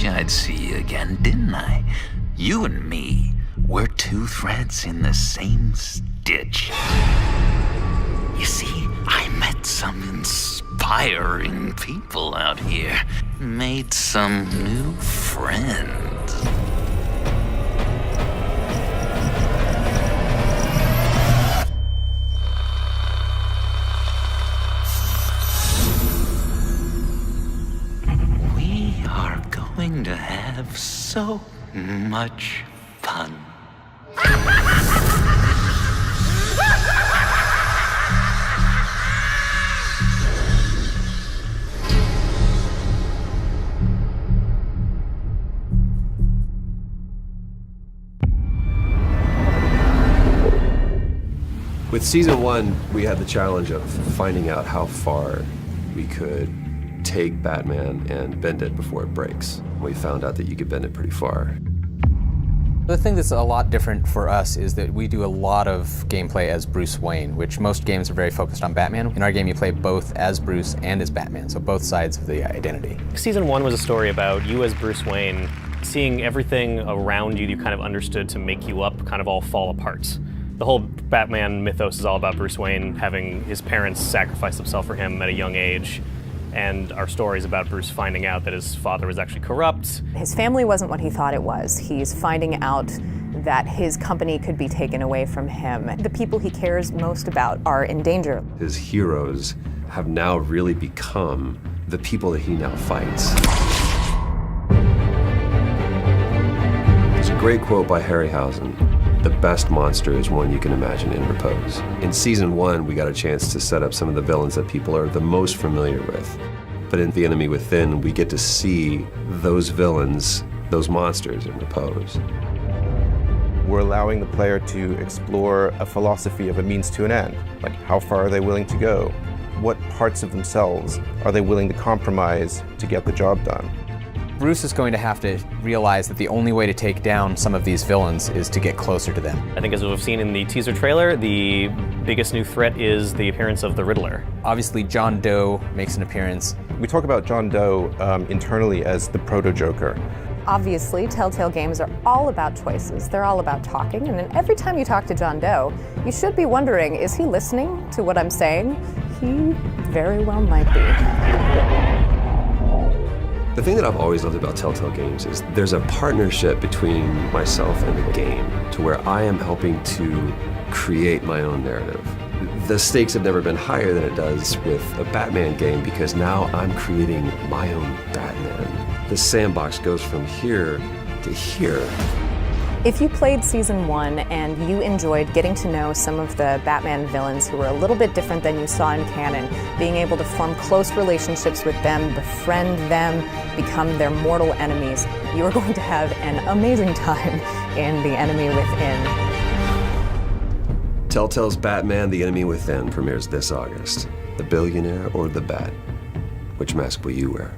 I'd see you again, didn't I? You and me, we're two threads in the same stitch. You see, I met some inspiring people out here. Made some new friends. We are going to have so much fun. With season 1, we had the challenge of finding out how far we could take Batman and bend it before it breaks. We found out that you could bend it pretty far. The thing that's a lot different for us is that we do a lot of gameplay as Bruce Wayne, which most games are very focused on Batman. In our game, you play both as Bruce and as Batman, so both sides of the identity. Season 1 was a story about you as Bruce Wayne, seeing everything around you kind of understood to make you up kind of all fall apart. The whole Batman mythos is all about Bruce Wayne having his parents sacrifice themselves for him at a young age. And our story is about Bruce finding out that his father was actually corrupt. His family wasn't what he thought it was. He's finding out that his company could be taken away from him. The people he cares most about are in danger. His heroes have now really become the people that he now fights. There's a great quote by Harryhausen. The best monster is one you can imagine in repose. In season 1, we got a chance to set up some of the villains that people are the most familiar with. But in The Enemy Within, we get to see those villains, those monsters in repose. We're allowing the player to explore a philosophy of a means to an end. Like, how far are they willing to go? What parts of themselves are they willing to compromise to get the job done? Bruce is going to have to realize that the only way to take down some of these villains is to get closer to them. I think as we've seen in the teaser trailer, the biggest new threat is the appearance of the Riddler. Obviously, John Doe makes an appearance. We talk about John Doe internally as the proto-Joker. Obviously, Telltale games are all about choices. They're all about talking, and then every time you talk to John Doe, you should be wondering, is he listening to what I'm saying? He very well might be. The thing that I've always loved about Telltale games is there's a partnership between myself and the game to where I am helping to create my own narrative. The stakes have never been higher than it does with a Batman game because now I'm creating my own Batman. The sandbox goes from here to here. If you played season 1 and you enjoyed getting to know some of the Batman villains who were a little bit different than you saw in canon, being able to form close relationships with them, befriend them, become their mortal enemies, you are going to have an amazing time in The Enemy Within. Telltale's Batman: The Enemy Within premieres this August. The billionaire or the bat? Which mask will you wear?